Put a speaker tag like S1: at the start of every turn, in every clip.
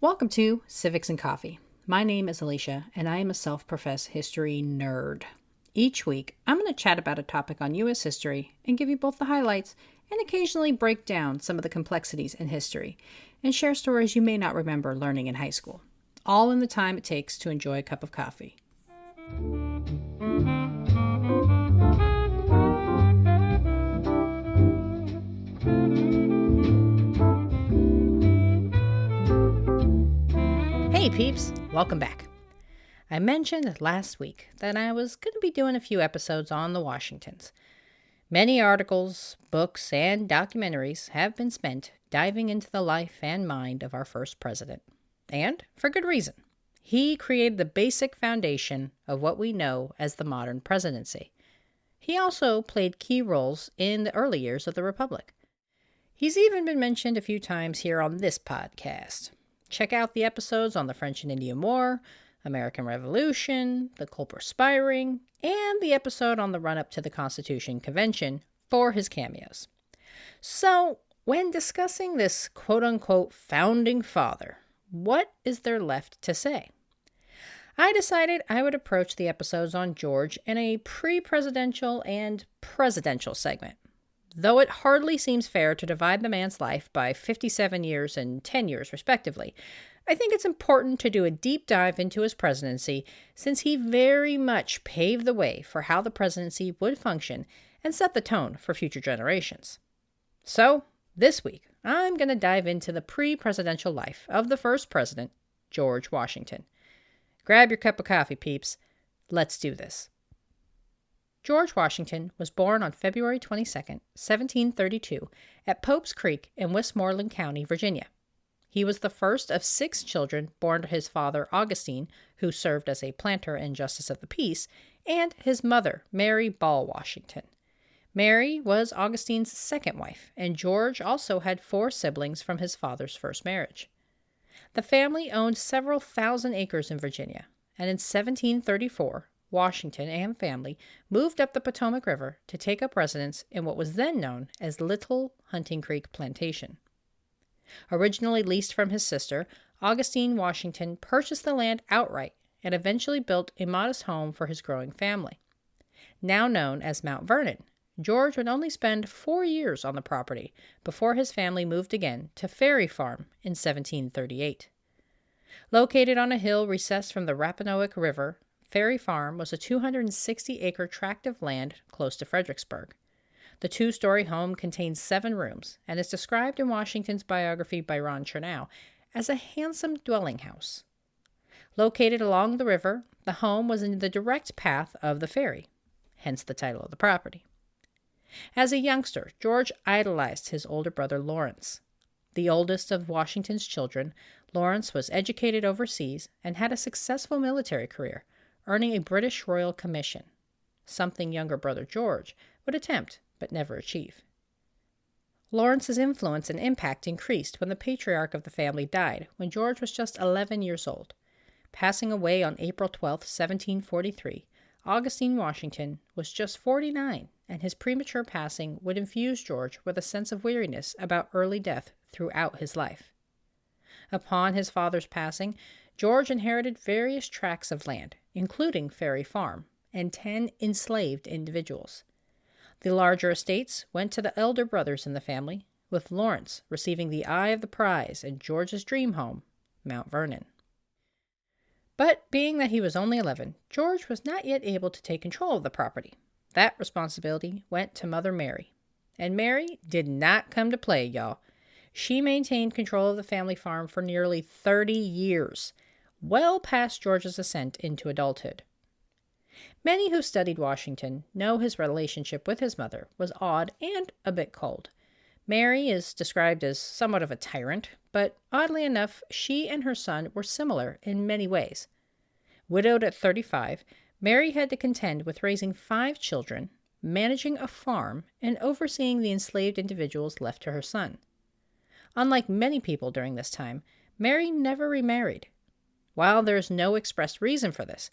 S1: Welcome to Civics and Coffee. My name is Alicia, and I am a self-professed history nerd. Each week, I'm going to chat about a topic on U.S. history and give you both the highlights and occasionally break down some of the complexities in history and share stories you may not remember learning in high school, all in the time it takes to enjoy a cup of coffee. Hey peeps, welcome back. I mentioned last week that I was going to be doing a few episodes on the Washingtons. Many articles, books, and documentaries have been spent diving into the life and mind of our first president. And for good reason. He created the basic foundation of what we know as the modern presidency. He also played key roles in the early years of the Republic. He's even been mentioned a few times here on this podcast. Check out the episodes on the French and Indian War, American Revolution, the Culper spy ring, and the episode on the run-up to the Constitution Convention for his cameos. So, when discussing this quote-unquote founding father, what is there left to say? I decided I would approach the episodes on George in a pre-presidential and presidential segment. Though it hardly seems fair to divide the man's life by 57 years and 10 years respectively, I think it's important to do a deep dive into his presidency since he very much paved the way for how the presidency would function and set the tone for future generations. So, this week, I'm going to dive into the pre-presidential life of the first president, George Washington. Grab your cup of coffee, peeps. Let's do this. George Washington was born on February 22, 1732, at Pope's Creek in Westmoreland County, Virginia. He was the first of 6 children born to his father, Augustine, who served as a planter and justice of the peace, and his mother, Mary Ball Washington. Mary was Augustine's second wife, and George also had 4 siblings from his father's first marriage. The family owned several thousand acres in Virginia, and in 1734, Washington and family moved up the Potomac River to take up residence in what was then known as Little Hunting Creek Plantation. Originally leased from his sister, Augustine Washington purchased the land outright and eventually built a modest home for his growing family. Now known as Mount Vernon, George would only spend 4 years on the property before his family moved again to Ferry Farm in 1738. Located on a hill recessed from the Rappahannock River, Ferry Farm was a 260-acre tract of land close to Fredericksburg. The 2-story home contains 7 rooms and is described in Washington's biography by Ron Chernow as a handsome dwelling house. Located along the river, the home was in the direct path of the ferry, hence the title of the property. As a youngster, George idolized his older brother Lawrence. The oldest of Washington's children, Lawrence was educated overseas and had a successful military career, earning a British Royal Commission, something younger brother George would attempt but never achieve. Lawrence's influence and impact increased when the patriarch of the family died when George was just 11 years old. Passing away on April 12, 1743, Augustine Washington was just 49, and his premature passing would infuse George with a sense of weariness about early death throughout his life. Upon his father's passing, George inherited various tracts of land, including Ferry Farm, and 10 enslaved individuals. The larger estates went to the elder brothers in the family, with Lawrence receiving the eye of the prize and George's dream home, Mount Vernon. But being that he was only 11, George was not yet able to take control of the property. That responsibility went to Mother Mary. And Mary did not come to play, y'all. She maintained control of the family farm for nearly 30 years, well past George's ascent into adulthood. Many who studied Washington know his relationship with his mother was odd and a bit cold. Mary is described as somewhat of a tyrant, but oddly enough, she and her son were similar in many ways. Widowed at 35, Mary had to contend with raising 5 children, managing a farm, and overseeing the enslaved individuals left to her son. Unlike many people during this time, Mary never remarried. While there is no expressed reason for this,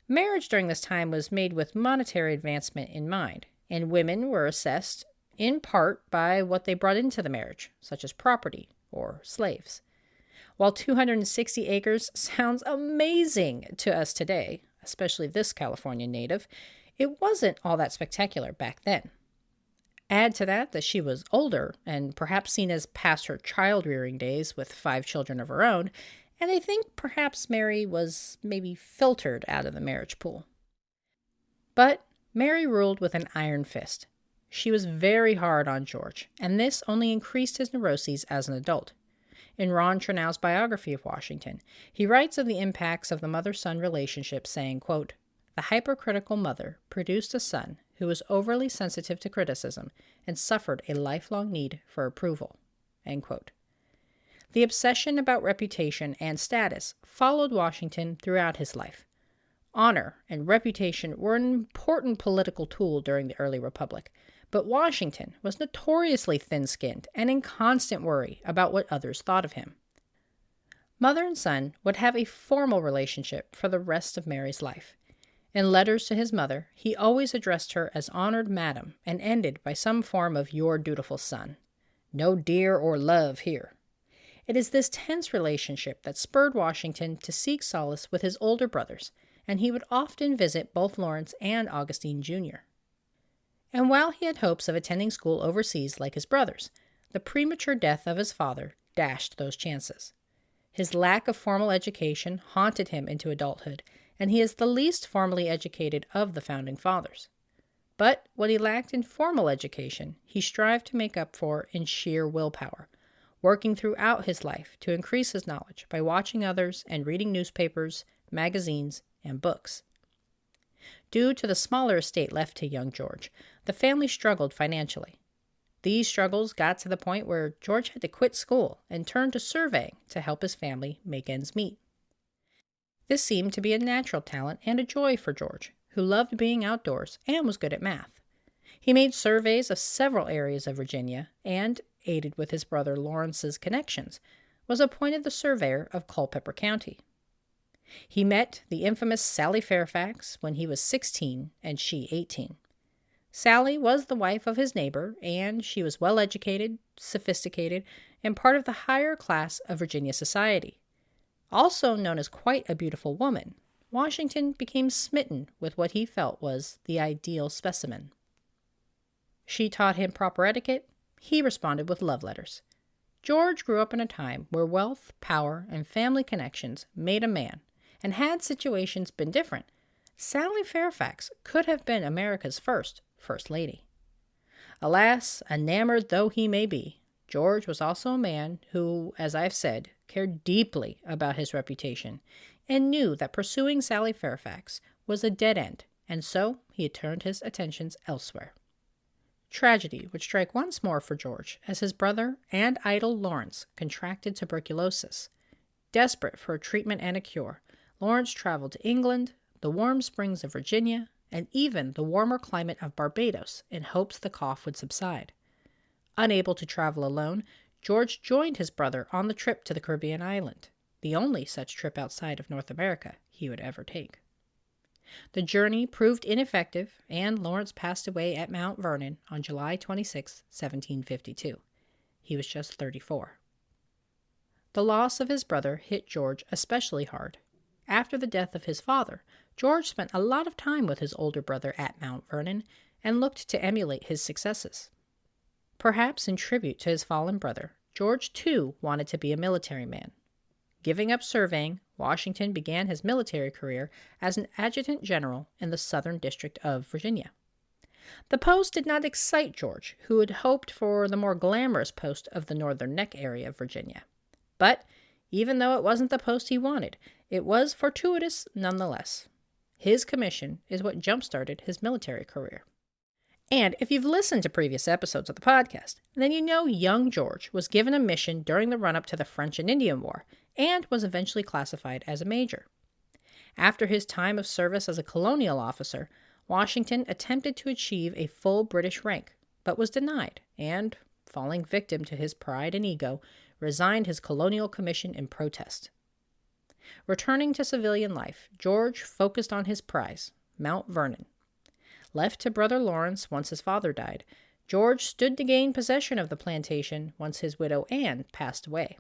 S1: marriage during this time was made with monetary advancement in mind, and women were assessed in part by what they brought into the marriage, such as property or slaves. While 260 acres sounds amazing to us today, especially this California native, it wasn't all that spectacular back then. Add to that she was older and perhaps seen as past her child-rearing days with 5 children of her own, and I think perhaps Mary was maybe filtered out of the marriage pool. But Mary ruled with an iron fist. She was very hard on George, and this only increased his neuroses as an adult. In Ron Chernow's biography of Washington, he writes of the impacts of the mother-son relationship, saying, quote, "The hypercritical mother produced a son who was overly sensitive to criticism and suffered a lifelong need for approval." End quote. The obsession about reputation and status followed Washington throughout his life. Honor and reputation were an important political tool during the early republic, but Washington was notoriously thin-skinned and in constant worry about what others thought of him. Mother and son would have a formal relationship for the rest of Mary's life. In letters to his mother, he always addressed her as honored madam and ended by some form of your dutiful son. No dear or love here. It is this tense relationship that spurred Washington to seek solace with his older brothers, and he would often visit both Lawrence and Augustine Jr. And while he had hopes of attending school overseas like his brothers, the premature death of his father dashed those chances. His lack of formal education haunted him into adulthood, and he is the least formally educated of the Founding Fathers. But what he lacked in formal education, he strived to make up for in sheer willpower, working throughout his life to increase his knowledge by watching others and reading newspapers, magazines, and books. Due to the smaller estate left to young George, the family struggled financially. These struggles got to the point where George had to quit school and turn to surveying to help his family make ends meet. This seemed to be a natural talent and a joy for George, who loved being outdoors and was good at math. He made surveys of several areas of Virginia and, aided with his brother Lawrence's connections, was appointed the surveyor of Culper County. He met the infamous Sally Fairfax when he was 16 and she 18. Sally was the wife of his neighbor, and she was well-educated, sophisticated, and part of the higher class of Virginia society. Also known as quite a beautiful woman, Washington became smitten with what he felt was the ideal specimen. She taught him proper etiquette. He responded with love letters. George grew up in a time where wealth, power, and family connections made a man, and had situations been different, Sally Fairfax could have been America's first lady. Alas, enamored though he may be, George was also a man who, as I've said, cared deeply about his reputation and knew that pursuing Sally Fairfax was a dead end, and so he had turned his attentions elsewhere. Tragedy would strike once more for George as his brother and idol Lawrence contracted tuberculosis. Desperate for a treatment and a cure, Lawrence traveled to England, the warm springs of Virginia, and even the warmer climate of Barbados in hopes the cough would subside. Unable to travel alone, George joined his brother on the trip to the Caribbean island, the only such trip outside of North America he would ever take. The journey proved ineffective, and Lawrence passed away at Mount Vernon on July 26, 1752. He was just 34. The loss of his brother hit George especially hard. After the death of his father, George spent a lot of time with his older brother at Mount Vernon and looked to emulate his successes. Perhaps in tribute to his fallen brother, George too wanted to be a military man. Giving up surveying, Washington began his military career as an adjutant general in the Southern District of Virginia. The post did not excite George, who had hoped for the more glamorous post of the Northern Neck area of Virginia. But even though it wasn't the post he wanted, it was fortuitous nonetheless. His commission is what jump-started his military career. And if you've listened to previous episodes of the podcast, then you know young George was given a mission during the run-up to the French and Indian War, and was eventually classified as a major. After his time of service as a colonial officer, Washington attempted to achieve a full British rank, but was denied, and, falling victim to his pride and ego, resigned his colonial commission in protest. Returning to civilian life, George focused on his prize, Mount Vernon. Left to brother Lawrence once his father died, George stood to gain possession of the plantation once his widow Anne passed away.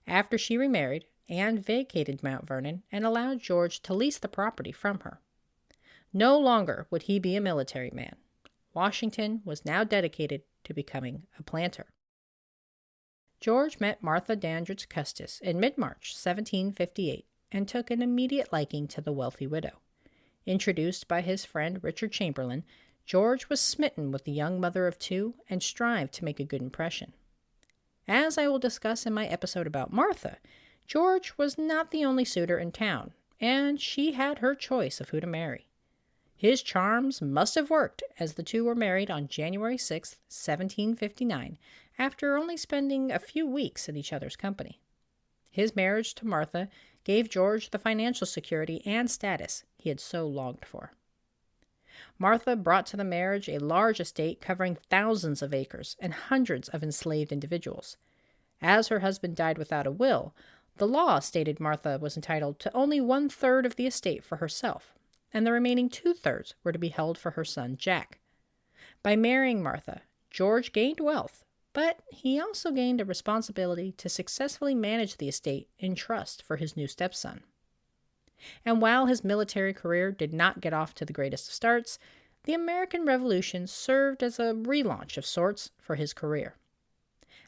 S1: after she remarried and vacated Mount Vernon and allowed George to lease the property from her. No longer would he be a military man. Washington was now dedicated to becoming a planter. George met Martha Dandridge Custis in mid-March 1758 and took an immediate liking to the wealthy widow. Introduced by his friend Richard Chamberlain, George was smitten with the young mother of two and strived to make a good impression. As I will discuss in my episode about Martha, George was not the only suitor in town, and she had her choice of who to marry. His charms must have worked, as the two were married on January 6, 1759, after only spending a few weeks in each other's company. His marriage to Martha gave George the financial security and status he had so longed for. Martha brought to the marriage a large estate covering thousands of acres and hundreds of enslaved individuals. As her husband died without a will, the law stated Martha was entitled to only 1/3 of the estate for herself, and the remaining 2/3 were to be held for her son Jack. By marrying Martha, George gained wealth, but he also gained a responsibility to successfully manage the estate in trust for his new stepson. And while his military career did not get off to the greatest of starts, the American Revolution served as a relaunch of sorts for his career.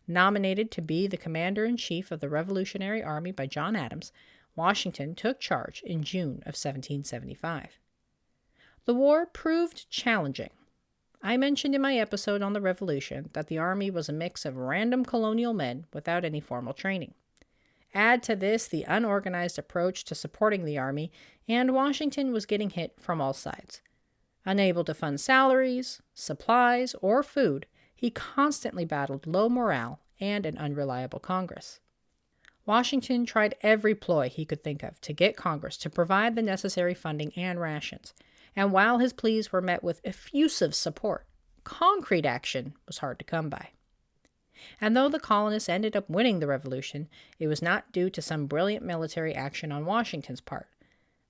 S1: Nominated to be the commander-in-chief of the Revolutionary Army by John Adams, Washington took charge in June of 1775. The war proved challenging. I mentioned in my episode on the Revolution that the Army was a mix of random colonial men without any formal training. Add to this the unorganized approach to supporting the Army, and Washington was getting hit from all sides. Unable to fund salaries, supplies, or food, he constantly battled low morale and an unreliable Congress. Washington tried every ploy he could think of to get Congress to provide the necessary funding and rations, and while his pleas were met with effusive support, concrete action was hard to come by. And though the colonists ended up winning the Revolution, it was not due to some brilliant military action on Washington's part.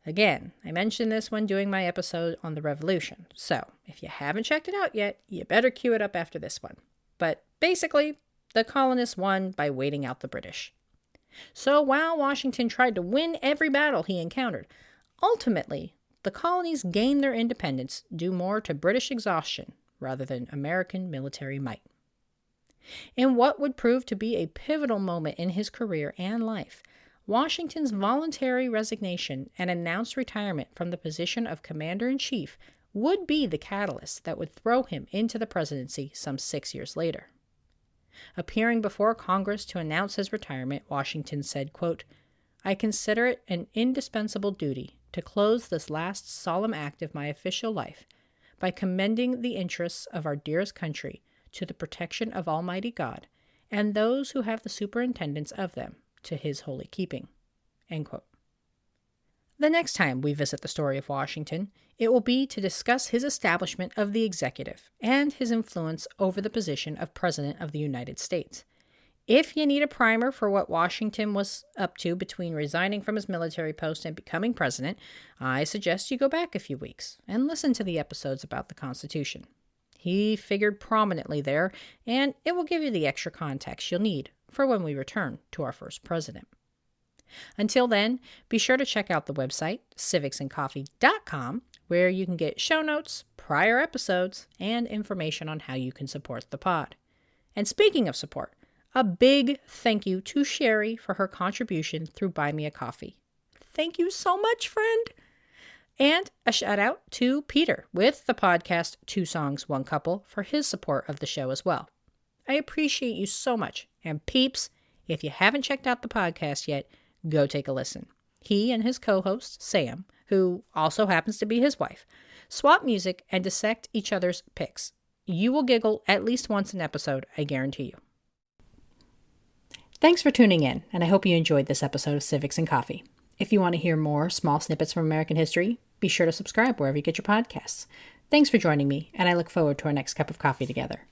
S1: Again, I mentioned this when doing my episode on the Revolution, so if you haven't checked it out yet, you better cue it up after this one. But basically, the colonists won by waiting out the British. So while Washington tried to win every battle he encountered, ultimately, the colonies gained their independence due more to British exhaustion rather than American military might. In what would prove to be a pivotal moment in his career and life, Washington's voluntary resignation and announced retirement from the position of commander-in-chief would be the catalyst that would throw him into the presidency some 6 years later. Appearing before Congress to announce his retirement, Washington said, quote, "I consider it an indispensable duty to close this last solemn act of my official life by commending the interests of our dearest country to the protection of Almighty God and those who have the superintendence of them to his holy keeping." End quote. The next time we visit the story of Washington, it will be to discuss his establishment of the executive and his influence over the position of President of the United States. If you need a primer for what Washington was up to between resigning from his military post and becoming president, I suggest you go back a few weeks and listen to the episodes about the Constitution. He figured prominently there, and it will give you the extra context you'll need for when we return to our first president. Until then, be sure to check out the website, civicsandcoffee.com, where you can get show notes, prior episodes, and information on how you can support the pod. And speaking of support, a big thank you to Sherry for her contribution through Buy Me a Coffee. Thank you so much, friend! And a shout out to Peter with the podcast 2 Songs, 1 Couple for his support of the show as well. I appreciate you so much. And peeps, if you haven't checked out the podcast yet, go take a listen. He and his co-host, Sam, who also happens to be his wife, swap music and dissect each other's picks. You will giggle at least once an episode, I guarantee you. Thanks for tuning in, and I hope you enjoyed this episode of Civics and Coffee. If you want to hear more small snippets from American history, be sure to subscribe wherever you get your podcasts. Thanks for joining me, and I look forward to our next cup of coffee together.